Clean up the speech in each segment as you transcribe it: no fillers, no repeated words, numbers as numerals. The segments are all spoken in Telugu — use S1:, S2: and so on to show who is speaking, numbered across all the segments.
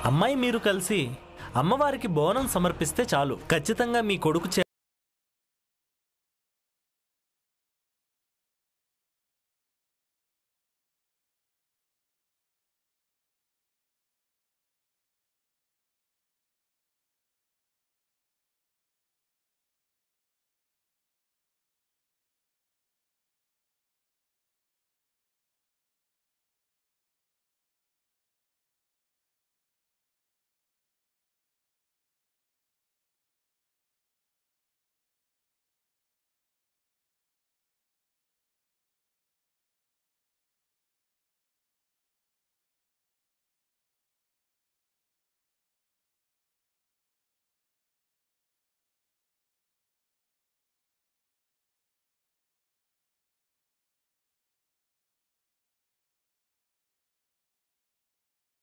S1: అమ్మాయి మీరు కలిసి అమ్మవారికి బోనం సమర్పిస్తే చాలు, ఖచ్చితంగా మీ కొడుకు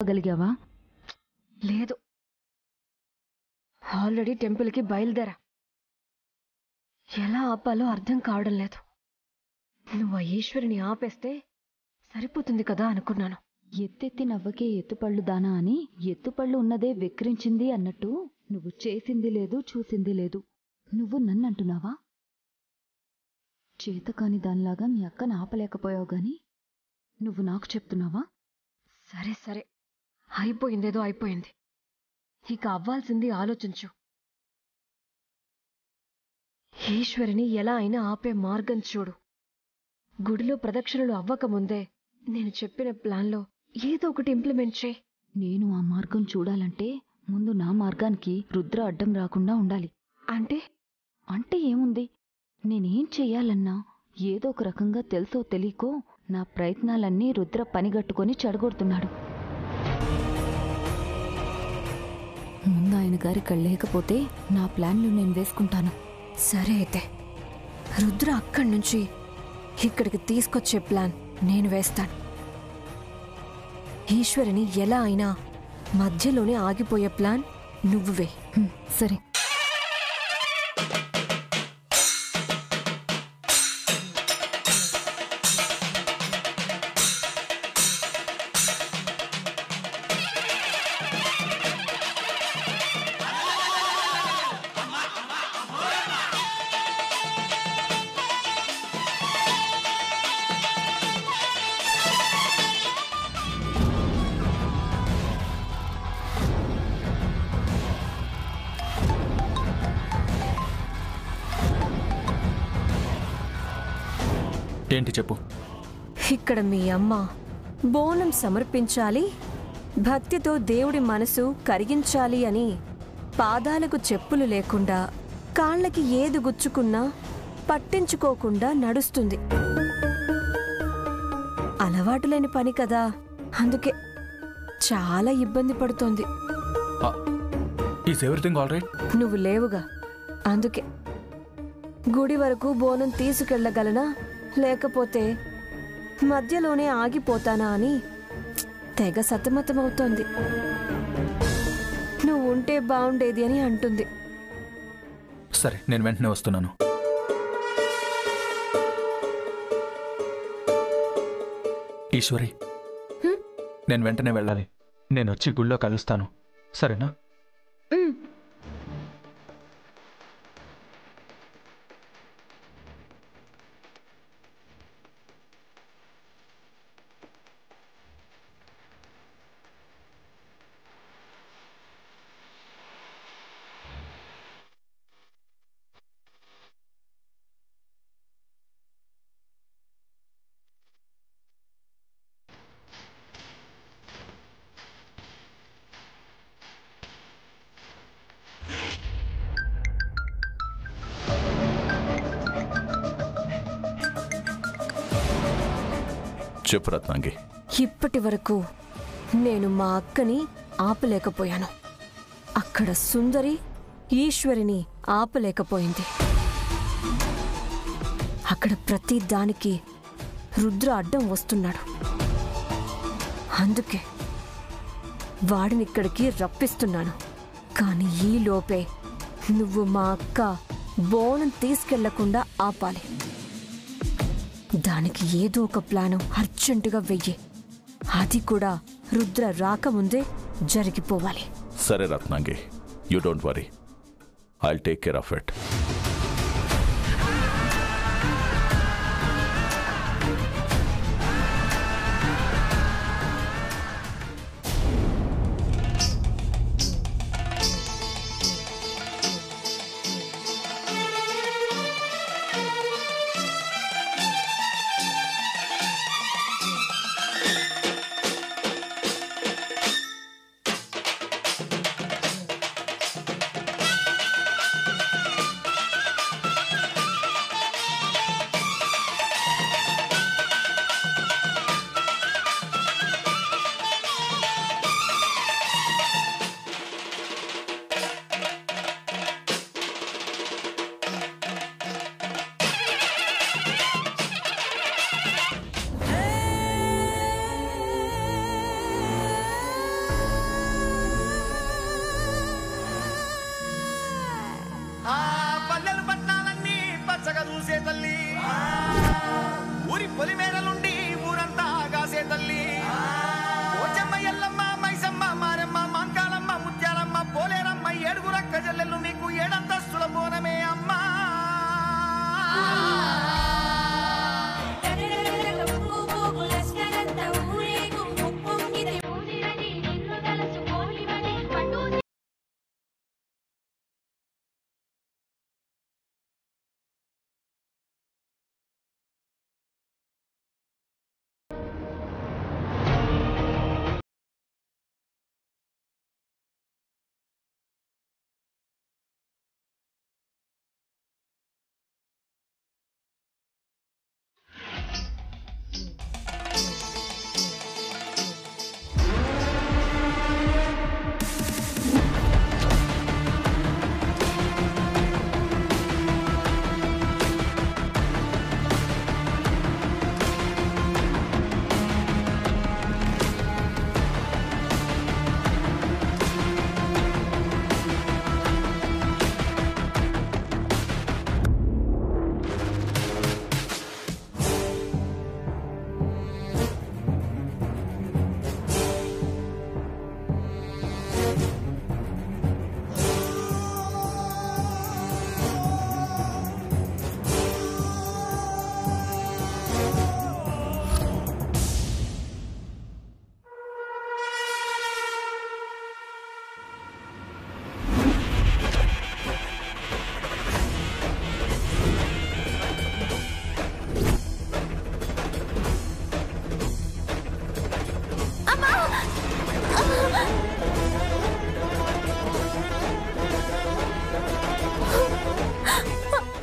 S2: గలిగావా?
S3: లేదు, ఆల్రెడీ టెంపుల్కి బయలుదేరా. ఎలా ఆపాలో అర్థం కావడం లేదు. నువ్వు ఆ ఈశ్వరిని ఆపేస్తే సరిపోతుంది కదా అనుకున్నాను.
S2: ఎత్తెత్తి నవ్వకే ఎత్తుపళ్ళు దానా అని ఎత్తుపళ్ళు ఉన్నదే వెక్కిరించింది అన్నట్టు నువ్వు చేసింది లేదు, చూసింది లేదు. నువ్వు నన్నంటున్నావా? చేతకాని దానిలాగా మీ అక్కని ఆపలేకపోయావు గాని నువ్వు నాకు చెప్తున్నావా?
S3: సరే సరే, అయిపోయిందేదో అయిపోయింది. ఇక అవ్వాల్సింది ఆలోచించు. ఈశ్వరిని ఎలా అయినా ఆపే మార్గం చూడు. గుడిలో ప్రదక్షిణలు అవ్వకముందే నేను చెప్పిన ప్లాన్లో ఏదో ఒకటి ఇంప్లిమెంట్ చేయి.
S2: నేను ఆ మార్గం చూడాలంటే ముందు నా మార్గానికి రుద్ర అడ్డం రాకుండా ఉండాలి. అంటే ఏముంది, నేనేం చెయ్యాలన్నా ఏదో ఒక రకంగా తెలుసో తెలియకో నా ప్రయత్నాలన్నీ రుద్ర పనిగట్టుకొని చెడగొడుతున్నాడు. ముందు ఆయన గారి లేకపోతే నా ప్లాన్లు నేను వేసుకుంటాను.
S3: సరే అయితే రుద్ర అక్కడి నుంచి ఇక్కడికి తీసుకొచ్చే ప్లాన్ నేను వేస్తాను. ఈశ్వరిని ఎలా అయినా మధ్యలోనే ఆగిపోయే ప్లాన్ నువ్వు వే.
S2: సరే.
S4: ఏంటి చెప్పు.
S3: ఇక్కడ మీ అమ్మ బోనం సమర్పించాలి, భక్తితో దేవుడి మనసు కరిగించాలి అని పాదాలకు చెప్పులు లేకుండా కాళ్ళకి ఏది గుచ్చుకున్నా పట్టించుకోకుండా నడుస్తుంది. అలవాటు లేని పని కదా, అందుకే చాలా ఇబ్బంది పడుతోంది.
S4: Is everything all right?
S3: నువ్వు లేవుగా, అందుకే. గుడి వరకు బోనం తీసుకెళ్లగలనా లేకపోతే మధ్యలోనే ఆగిపోతానా అని తెగ సతమతమవుతోంది. నువ్వు ఉంటే బాగుండేది అని అంటుంది.
S4: సరే, నేను వెంటనే వస్తున్నాను. ఈశ్వరి, నేను వెంటనే వెళ్ళాలి. నేను వచ్చి గుళ్ళో కలుస్తాను, సరేనా?
S5: చెప్పు రత్నాంగి.
S3: ఇప్పటి వరకు నేను మా అక్కని ఆపలేకపోయాను. అక్కడ సుందరి ఈశ్వరిని ఆపలేకపోయింది. అక్కడ ప్రతి దానికి రుద్ర అడ్డం వస్తున్నాడు. అందుకే వాడినిక్కడికి రప్పిస్తున్నాను. కానీ ఈ లోపే నువ్వు మా అక్క బోనం తీసుకెళ్లకుండా ఆపాలి. దానికి ఏదో ఒక ప్లాను అర్జెంటుగా వెయ్యి. అది కూడా రుద్ర రాకముందే
S6: జరిగిపోవాలి.
S5: సరే Ratnangi, you don't worry, I'll take care of it.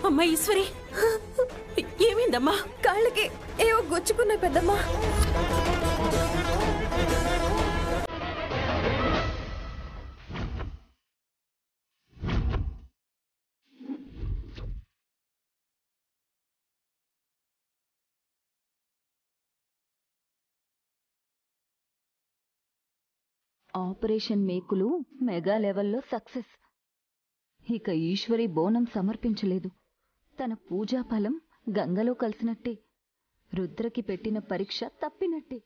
S6: అమ్మా ఈశ్వరి, ఏమైందమ్మా?
S3: కాళ్ళకి ఏవో గుచ్చుకున్నాయి పెద్దమ్మా.
S2: ఆపరేషన్ మేకులు మెగా లెవెల్లో సక్సెస్. ఇక ఈశ్వరి బోనం సమర్పించలేదు. తన పూజాఫలం గంగలో కలిసినట్టే. రుద్రకి పెట్టిన పరీక్ష తప్పినట్టే.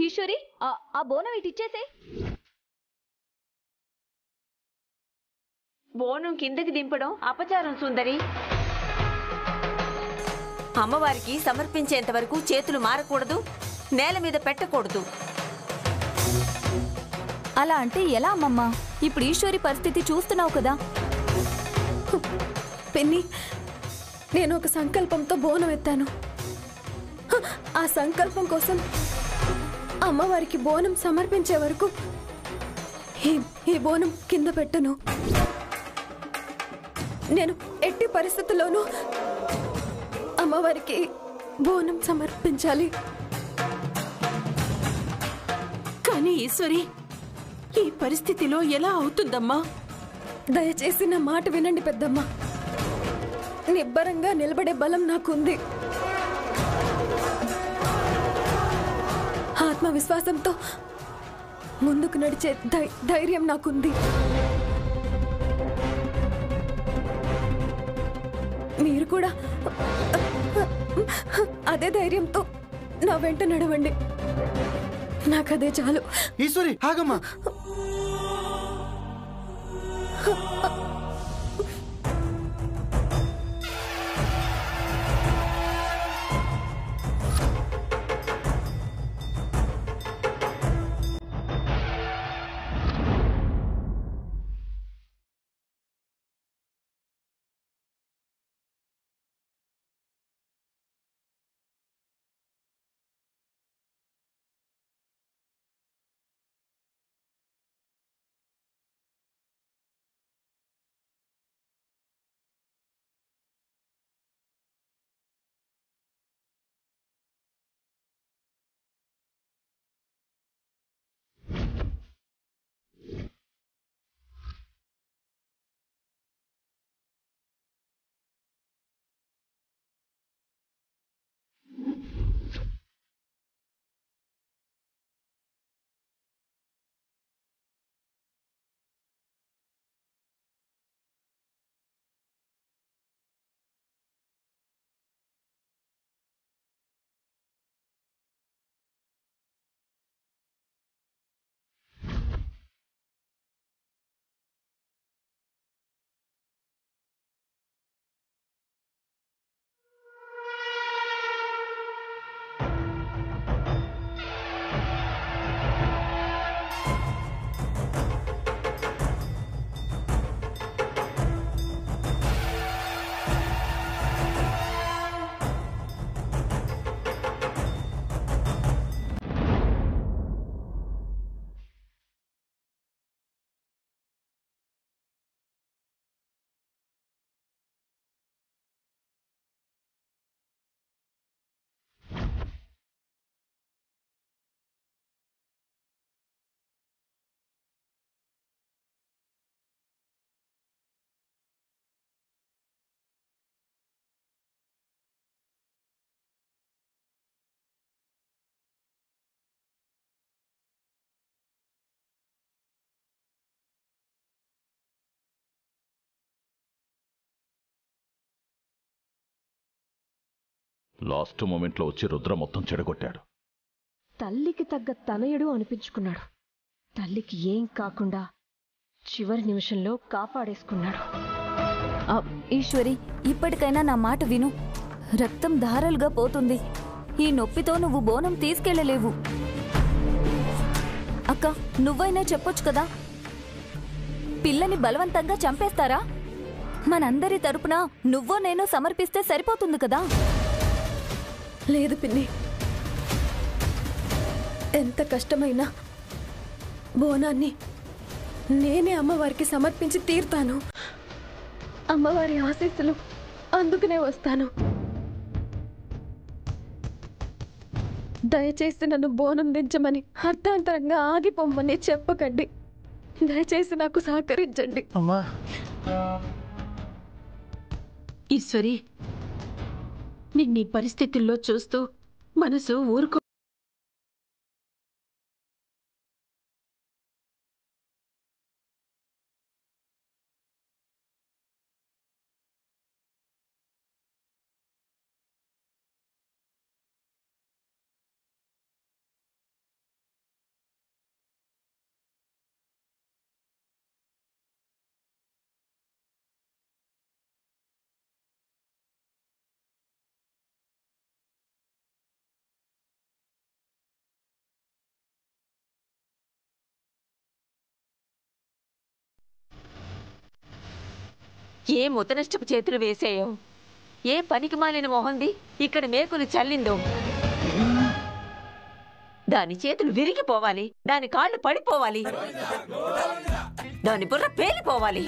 S2: ఈశ్వరి, ఆ బోనం ఇటిచ్చేసే.
S6: బోనం కిందకి దింపడం అపచారం సుందరి. అమ్మవారికి సమర్పించేంత వరకు చేతులు మారకూడదు, నేల మీద పెట్టకూడదు.
S2: అలా అంటే ఎలా అమ్మమ్మా? ఇప్పుడు ఈశ్వరి పరిస్థితి చూస్తున్నావు కదా.
S3: పెన్ని, నేను ఒక సంకల్పంతో బోనం ఎత్తాను. ఆ సంకల్పం కోసం అమ్మవారికి బోనం సమర్పించే వరకు ఈ బోనం కింద పెట్టను. నేను ఎట్టి పరిస్థితుల్లోనూ అమ్మవారికి బోనం సమర్పించాలి.
S6: కానీ ఈశ్వరి, ఈ పరిస్థితిలో ఎలా అవుతుందమ్మా?
S3: దయచేసి నా మాట వినండి పెద్దమ్మ. నిబ్బరంగా నిలబడే బలం నాకుంది. ఆత్మవిశ్వాసంతో ముందుకు నడిచే ధైర్యం నాకుంది. మీరు కూడా అదే ధైర్యంతో నా వెంట నడవండి. నాకదే చాలు.
S7: ఈశ్వరి ఆగమ్మా.
S5: లాస్ట్ మూమెంట్లో వచ్చి రుద్ర మొత్తం చెడగొట్టాడు.
S3: తల్లికి తగ్గ తనయుడు అనిపించుకున్నాడు. తల్లికి ఏం కాకుండా చివరి నిమిషంలో కాపాడేసుకున్నాడు.
S2: ఈశ్వరి, ఇప్పటికైనా నా మాట విను. రక్తం ధారలుగా పోతుంది. ఈ నొప్పితో నువ్వు బోనం తీసుకెళ్లలేవు. అక్క, నువ్వైనా చెప్పొచ్చు కదా. పిల్లని బలవంతంగా చంపేస్తారా? మనందరి తరపున నువ్వో నేనో సమర్పిస్తే సరిపోతుంది కదా.
S3: లేదు పిన్ని, ఎంత కష్టమైనా బోనాన్ని నేనే అమ్మవారికి సమర్పించి తీరుతాను. అమ్మవారి ఆశీస్సులు అందుకునే వస్తాను. దయచేసి నన్ను బోనం దించమని అర్థాంతరంగా ఆగిపోమ్మని చెప్పకండి. దయచేసి నాకు సహకరించండి.
S7: అమ్మా
S8: ఈశ్వరి, నిన్నీ పరిస్థితుల్లో చూస్తూ మనసు ఊరుకో.
S6: ఏ ముతనష్టపు చేతులు వేసేయో, ఏ పనికి మాలిన మొహంది ఇక్కడ మేకులు చల్లిందో. దాని చేతులు విరిగిపోవాలి, దాని కాళ్ళు పడిపోవాలి, దాని బుర్ర పేలిపోవాలి.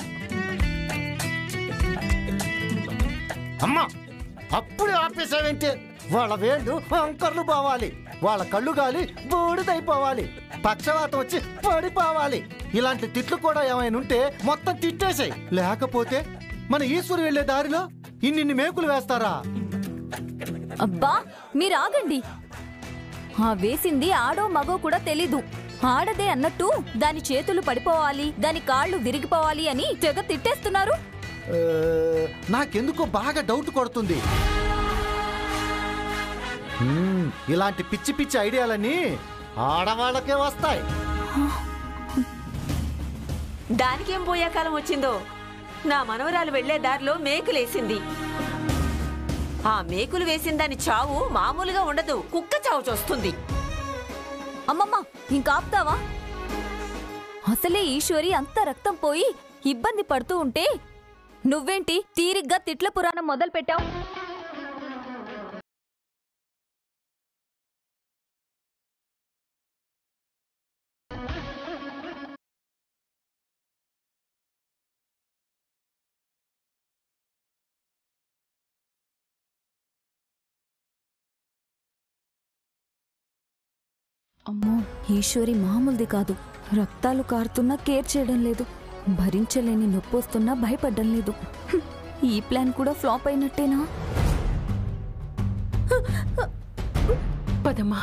S7: అమ్మా, అప్పుడు ఆపేసావేంటి? వాళ్ళ వేళ్ళు అంకర్లు పోవాలి, వాళ్ళ కళ్ళు గాలి బూడిదైపోవాలి, పక్షవాతం వచ్చి పడిపోవాలి. ఇలాంటి తిట్లు కూడా ఏమైనా ఉంటే మొత్తం తిట్టేసాయి. లేకపోతే మన ఈశ్వరు వెళ్లే దారిలో ఇన్ని మేకులు వేస్తారా?
S2: అబ్బా, మీరు ఆగండి. ఆ వేసింది ఆడో మగో కూడా తెలీదు. ఆడదే అన్నట్టు దాని చేతులు పడిపోవాలి, దాని కాళ్ళు విరిగిపోవాలి అని తెగ తిట్టేస్తున్నారు.
S7: నాకెందుకో బాగా డౌట్ కొడుతుంది. ఇలాంటి పిచ్చి పిచ్చి ఐడియాలన్నీ ఆడవాళ్ళకే వస్తాయి.
S6: దానికేం పోయే కాలం వచ్చిందో. నా మనవరాలు వెళ్లే దారిలో మేకులేసింది. ఆ మేకులు వేసిన దాని చావు మామూలుగా ఉండదు, కుక్క చావు చూస్తుంది.
S2: అమ్మమ్మ ఇంకాపుతావా? అసలే ఈశ్వరి అంత రక్తం పోయి ఇబ్బంది పడుతూ ఉంటే నువ్వేంటి తీరిగ్గా తిట్ల పురాణం మొదలు పెట్టావు? అమ్మో, ఈశ్వరి మామూలుది కాదు. రక్తాలు కారుతున్నా కేర్ చేయడం లేదు, భరించలేని నొప్పి వస్తున్నా భయపడ్డం లేదు. ఈ ప్లాన్ కూడా ఫ్లాప్ అయినట్టేనా?
S8: పదమ్మా.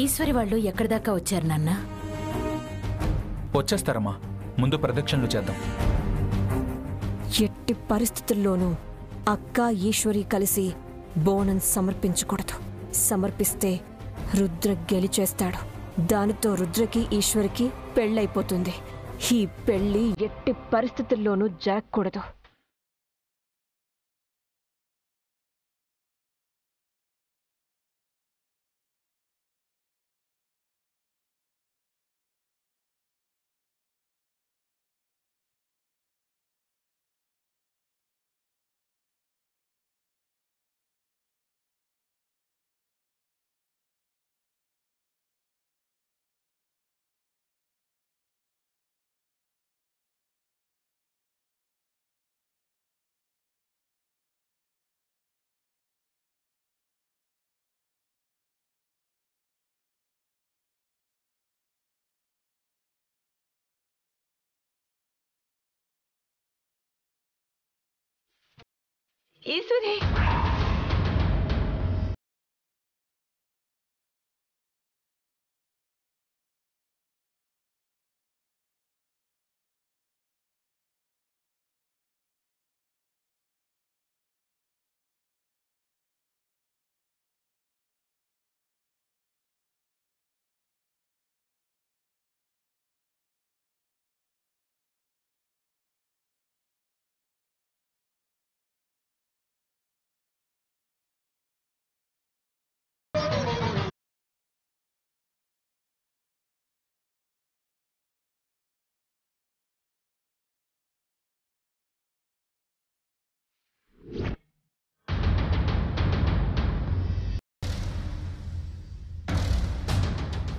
S8: ఈశ్వరి వాళ్ళు ఎక్కడి దాకా వచ్చారు నాన్న?
S4: వచ్చేస్తారమ్మా, ముందు ప్రదక్షిణలు చేద్దాం.
S3: ఎట్టి పరిస్థితుల్లోనూ అక్క ఈశ్వరి కలిసి బోనం సమర్పించకూడదు. సమర్పిస్తే రుద్ర గెలిచేస్తాడు. దానితో రుద్రకి ఈశ్వరికి పెళ్ళైపోతుంది. ఈ పెళ్లి ఎట్టి పరిస్థితుల్లోనూ జరగకూడదు.
S6: ఈశ్వరి,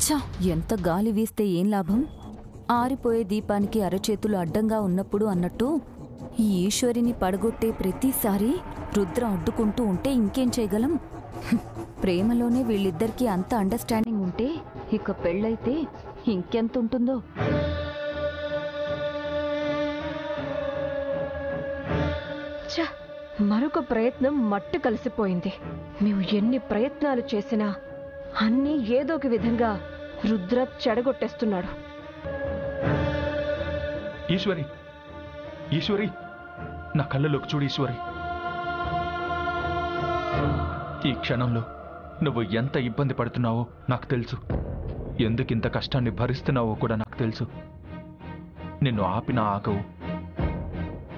S2: ఛ, ఎంత గాలి వీస్తే ఏం లాభం? ఆరిపోయే దీపానికి అరచేతులు అడ్డంగా ఉన్నప్పుడు అన్నట్టు ఈ ఈశ్వరిని పడగొట్టే ప్రతిసారి రుద్ర అడ్డుకుంటూ ఉంటే ఇంకేం చేయగలం? ప్రేమలోనే వీళ్ళిద్దరికీ అంత అండర్స్టాండింగ్ ఉంటే ఇక పెళ్ళైతే ఇంకెంత ఉంటుందో.
S3: మరొక ప్రయత్నం మట్టు కలిసిపోయింది. మేము ఎన్ని ప్రయత్నాలు చేసినా అన్నీ ఏదో ఒక విధంగా రుద్ర చెడగొట్టేస్తున్నాడు.
S4: ఈశ్వరి, ఈశ్వరి, నా కళ్ళలోకి చూడు ఈశ్వరి. ఈ క్షణంలో నువ్వు ఎంత ఇబ్బంది పడుతున్నావో నాకు తెలుసు. ఎందుకింత కష్టాన్ని భరిస్తున్నావో కూడా నాకు తెలుసు. నిన్ను ఆపినా ఆగవు.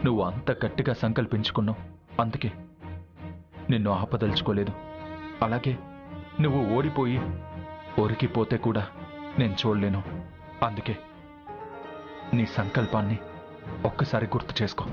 S4: నువ్వు అంత గట్టిగా సంకల్పించుకున్నావు. అందుకే నిన్ను ఆపదలుచుకోలేదు. అలాగే నువ్వు ఓడిపోయి ఒరికిపోతే కూడా నేను చూడలేను. అందుకే నీ సంకల్పాన్ని ఒక్కసారి గుర్తు చేసుకో.